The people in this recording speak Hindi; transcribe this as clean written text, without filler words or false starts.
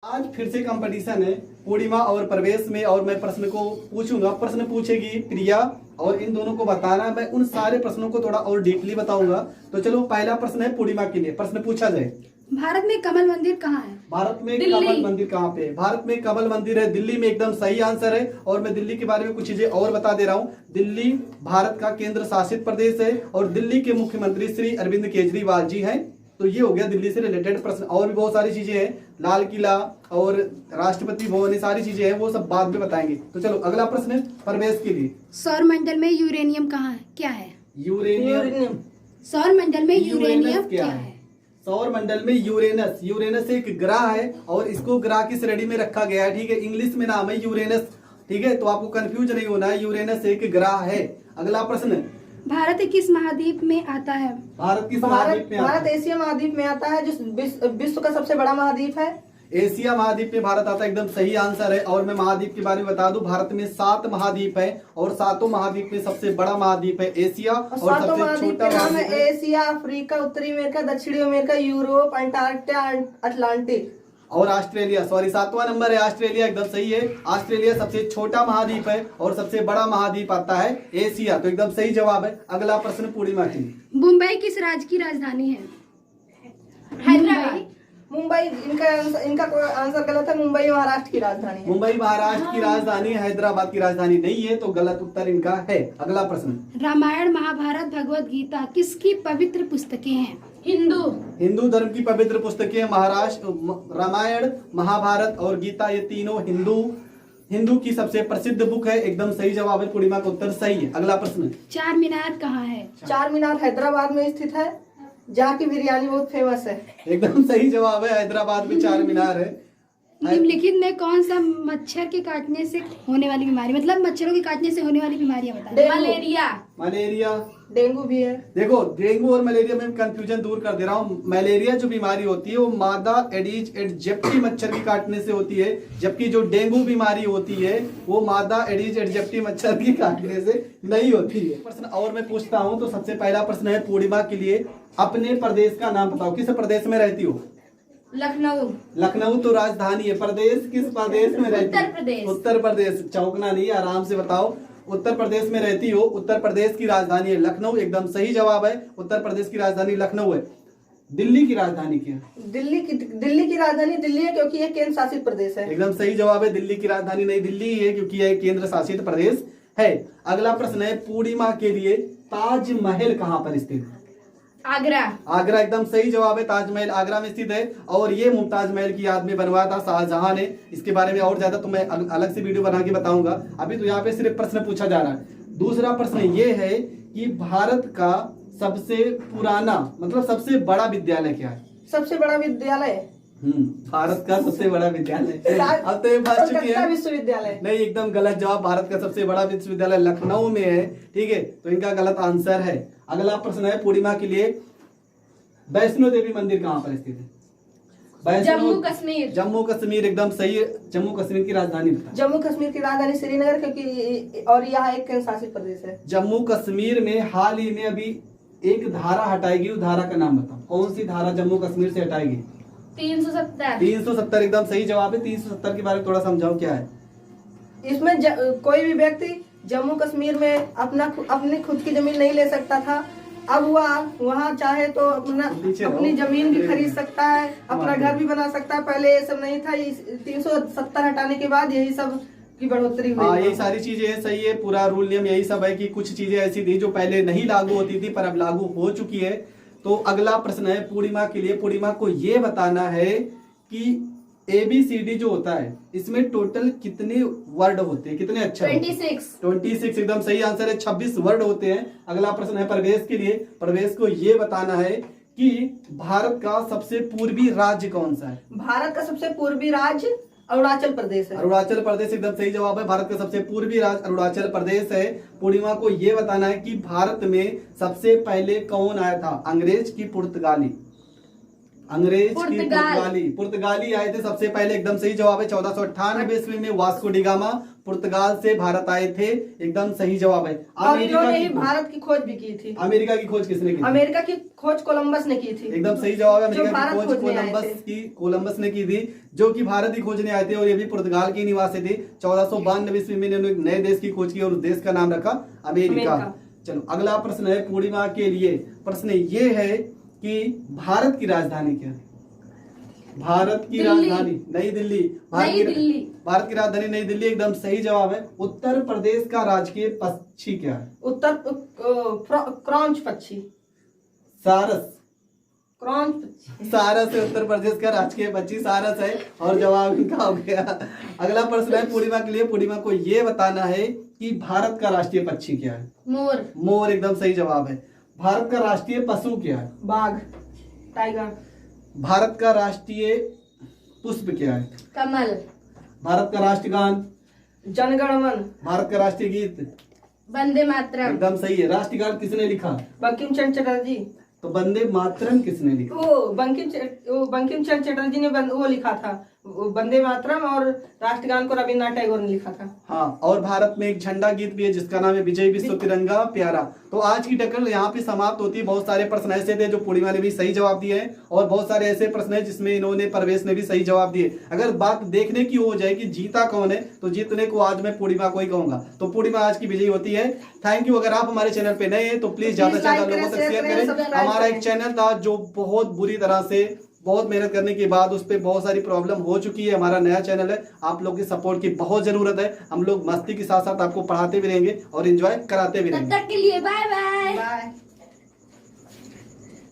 आज फिर से कंपटीशन है पूर्णिमा और प्रवेश में, और मैं प्रश्न को पूछूंगा, प्रश्न पूछेगी प्रिया, और इन दोनों को बताना। मैं उन सारे प्रश्नों को थोड़ा और डीपली बताऊंगा। तो चलो, पहला प्रश्न है पूर्णिमा के लिए, प्रश्न पूछा जाए। भारत में कमल मंदिर कहाँ है? भारत में दिल्ली। कमल मंदिर कहाँ पे? भारत में कमल मंदिर है दिल्ली में, एकदम सही आंसर है। और मैं दिल्ली के बारे में कुछ चीजें और बता दे रहा हूँ। दिल्ली भारत का केंद्र शासित प्रदेश है और दिल्ली के मुख्यमंत्री श्री अरविंद केजरीवाल जी हैं। तो ये हो गया दिल्ली से रिलेटेड प्रश्न। और भी बहुत सारी चीजें हैं, लाल किला और राष्ट्रपति भवन, ये सारी चीजें हैं, वो सब बाद में बताएंगे। तो चलो, अगला प्रश्न है प्रवेश के लिए। सौर मंडल में यूरेनियम कहाँ है? क्या है? यूरेनियम। सौर मंडल में यूरेनियम क्या है? सौर मंडल में यूरेनस। यूरेनस एक ग्रह है और इसको ग्रह की श्रेणी में रखा गया है, ठीक है। इंग्लिश में नाम है यूरेनस, ठीक है। तो आपको कंफ्यूज नहीं होना है, यूरेनस एक ग्रह है। अगला प्रश्न, भारत किस महाद्वीप में आता है? भारत किस महाद्वीप में आता है? भारत एशिया महाद्वीप में आता है, जो विश्व का सबसे बड़ा महाद्वीप है। एशिया महाद्वीप में भारत आता है, एकदम सही आंसर है। और मैं महाद्वीप के बारे में बता दूं, भारत में 7 महाद्वीप है और 7 महाद्वीप में सबसे बड़ा महाद्वीप है एशिया, और सबसे छोटा महाद्वीप है एशिया, अफ्रीका, उत्तरी अमेरिका, दक्षिणी अमेरिका, यूरोप, अंटार्कटिका, अटलांटिक और ऑस्ट्रेलिया। सॉरी, 7वां नंबर है ऑस्ट्रेलिया, एकदम सही है। ऑस्ट्रेलिया सबसे छोटा महाद्वीप है और सबसे बड़ा महाद्वीप आता है एशिया। तो एकदम सही जवाब है। अगला प्रश्न पूर्णिमा की। मुंबई किस राज्य की राजधानी है? हैदराबाद। मुंबई। इनका कोई आंसर गलत है। मुंबई महाराष्ट्र की राजधानी है। मुंबई महाराष्ट्र की राजधानी, हैदराबाद की राजधानी नहीं है, तो गलत उत्तर इनका है। अगला प्रश्न, रामायण, महाभारत, भगवत गीता किसकी पवित्र पुस्तकें हैं? हिंदू धर्म की पवित्र पुस्तकें महाराष्ट्र, रामायण, महाभारत और गीता, ये तीनों हिंदू की सबसे प्रसिद्ध बुक है। एकदम सही जवाब है, पूर्णिमा का उत्तर सही है। अगला प्रश्न, चार मीनार कहाँ है? चार मीनार हैदराबाद में स्थित है, जहाँ की बिरयानी बहुत फेमस है। एकदम सही जवाब है, हैदराबाद में 4 मीनार है। निम्नलिखित में कौन सा मच्छर के काटने से होने वाली बीमारी, मतलब मच्छरों के काटने से होने वाली बीमारियां बताएं? मलेरिया, डेंगू भी है। देखो, डेंगू और मलेरिया में कंफ्यूजन दूर कर दे रहा हूँ। मलेरिया जो बीमारी होती है वो मादा एडीज एडजेप्टी मच्छर की काटने से होती है, जबकि जो डेंगू बीमारी होती है वो मादा एडीज एडजेप्टी मच्छर की काटने से नहीं होती है। प्रश्न और मैं पूछता हूँ। तो सबसे पहला प्रश्न है पूर्णिमा के लिए, अपने प्रदेश का नाम बताओ। किस प्रदेश में रहती हो? लखनऊ। लखनऊ तो राजधानी है। प्रदेश किस प्रदेश में रहती हो? उत्तर प्रदेश। उत्तर प्रदेश। चौंकना नहीं, आराम से बताओ। उत्तर प्रदेश में रहती हो। उत्तर प्रदेश की राजधानी है लखनऊ, एकदम सही जवाब है। उत्तर प्रदेश की राजधानी लखनऊ है। दिल्ली की राजधानी क्या है? दिल्ली की राजधानी दिल्ली है, क्योंकि यह केंद्र शासित प्रदेश है। एकदम सही जवाब है। दिल्ली की राजधानी नहीं, दिल्ली है, क्योंकि यह केंद्र शासित प्रदेश है। अगला प्रश्न है पूर्णिमा के लिए, ताजमहल कहाँ पर स्थित है? आगरा। आगरा, एकदम सही जवाब है। ताजमहल आगरा में स्थित है और ये मुमताज महल की याद में बनवाया था शाहजहां ने। इसके बारे में और ज्यादा तो मैं अलग से वीडियो बना के बताऊंगा। अभी तो यहाँ पे सिर्फ प्रश्न पूछा जा रहा है। दूसरा प्रश्न ये है कि भारत का सबसे पुराना, मतलब सबसे बड़ा विद्यालय क्या है? सबसे बड़ा विद्यालय, भारत का सबसे बड़ा विद्यालय। अब तो ये बात चुकी है। विश्वविद्यालय नहीं, एकदम गलत जवाब। भारत का सबसे बड़ा विश्वविद्यालय लखनऊ में है, ठीक है। तो इनका गलत आंसर है। अगला प्रश्न है पूर्णिमा के लिए, वैष्णो देवी मंदिर कहाँ पर स्थित है? जम्मू कश्मीर। जम्मू कश्मीर, एकदम सही है। जम्मू कश्मीर की राजधानी बताओ। जम्मू कश्मीर की राजधानी श्रीनगर, क्योंकि और यह एक केंद्र शासित प्रदेश है। जम्मू कश्मीर में हाल ही में अभी एक धारा हटाएगी, उस धारा का नाम बताओ। कौन सी धारा जम्मू कश्मीर से हटाएगी? 370। एकदम सही जवाब है। 370 के बारे में थोड़ा समझाओ क्या है। इसमें कोई भी व्यक्ति जम्मू कश्मीर में अपनी खुद की जमीन नहीं ले सकता था। अब वहाँ चाहे तो अपनी जमीन भी खरीद सकता है, अपना घर भी बना सकता है। पहले ये सब नहीं था। 370 हटाने के बाद यही सब की बढ़ोतरी हुई। हाँ, यही सारी चीजें सही है। पूरा रूल नियम यही सब है कि कुछ चीजें ऐसी थी जो पहले नहीं लागू होती थी, पर अब लागू हो चुकी है। तो अगला प्रश्न है पूर्णिमा के लिए। पूर्णिमा को ये बताना है कि ABCD जो होता है, इसमें टोटल कितने वर्ड होते हैं, कितने अक्षर? 26 एकदम सही आंसर है। 26 वर्ड होते हैं। अगला प्रश्न है प्रवेश के लिए। प्रवेश को ये बताना है कि भारत का सबसे पूर्वी राज्य कौन सा है? भारत का सबसे पूर्वी राज्य अरुणाचल प्रदेश है। अरुणाचल प्रदेश, एकदम सही जवाब है। भारत का सबसे पूर्वी राज्य अरुणाचल प्रदेश है। पूर्णिमा को ये बताना है कि भारत में सबसे पहले कौन आया था, अंग्रेज की पुर्तगाली? अंग्रेज की पुर्तगाल। पुर्तगाली आए थे सबसे पहले, एकदम सही जवाब है। 1498 ईस्वी में वास्को डी गामा पुर्तगाल से भारत आए थे, एकदम सही जवाब है। और इन्होंने ही भारत की खोज भी की थी। अमेरिका की खोज किसने की थी? अमेरिका की खोज कोलंबस ने की थी। एकदम सही जवाब है। जो अमेरिका भारत की खोज खोजने आए थे। कोलंबस ने की थी, जो कि भारत ही खोजने आए थे, और ये भी पुर्तगाल के निवासी थे। 1492 ईस्वी में इन्होंने एक नए देश की खोज की और उस देश का नाम रखा अमेरिका। चलो अगला प्रश्न है पूर्णिमा के लिए। प्रश्न ये है कि भारत की राजधानी क्या है? भारत की दिल्ली। राजधानी नई दिल्ली। नई दिल्ली। भारत की राजधानी नई दिल्ली, एकदम सही जवाब है। उत्तर प्रदेश का राजकीय पक्षी क्या है? क्रॉन्च पक्षी। सारस। क्रॉन्च पक्षी। सारस है उत्तर प्रदेश का राजकीय पक्षी, सारस है, और जवाब इनका हो गया। अगला प्रश्न है पूर्णिमा के लिए। पूर्णिमा को ये बताना है कि भारत का राष्ट्रीय पक्षी क्या है? मोर। मोर, एकदम सही जवाब है। भारत का राष्ट्रीय पशु क्या है? बाघ, टाइगर। भारत का राष्ट्रीय पुष्प क्या है? कमल। भारत का राष्ट्रगान? जनगण मन। भारत का राष्ट्रीय गीत? वंदे मातरम। एकदम सही है। राष्ट्रगान किसने लिखा? बंकिम चंद्र चटर्जी। तो वंदे मातरम किसने लिखा? वो बंकिम चंद्र चटर्जी ने वो लिखा था वंदे मातरम, और राष्ट्रगान को रविन्द्रनाथ टैगोर ने लिखा था। हाँ, और भारत में एक झंडा गीत भी है जिसका नाम है विजय विश्व तिरंगा प्यारा। तो आज की टक्कर यहाँ पे समाप्त होती है। बहुत सारे प्रश्न ऐसे थे जो पूर्णिमा ने भी सही जवाब दिए हैं, और बहुत सारे ऐसे प्रश्न हैं जिसमें इन्होंने परवेश ने भी सही जवाब दिए। अगर बात देखने की हो जाए कि जीता कौन है, तो जीतने को आज मैं पूर्णिमा को ही कहूंगा। तो पूर्णिमा आज की विजयी होती है। Thank you. अगर आप हमारे चैनल पे नए हैं तो प्लीज ज्यादा से ज्यादा लोगों तक शेयर करें। हमारा एक चैनल था जो बहुत बुरी तरह से, बहुत मेहनत करने के बाद उस पर बहुत सारी प्रॉब्लम हो चुकी है। हमारा नया चैनल है, आप लोग की सपोर्ट की बहुत जरूरत है। हम लोग मस्ती के साथ साथ आपको पढ़ाते भी रहेंगे और एंजॉय कराते भी रहेंगे। तब तक के लिए बाय बाय। बाय।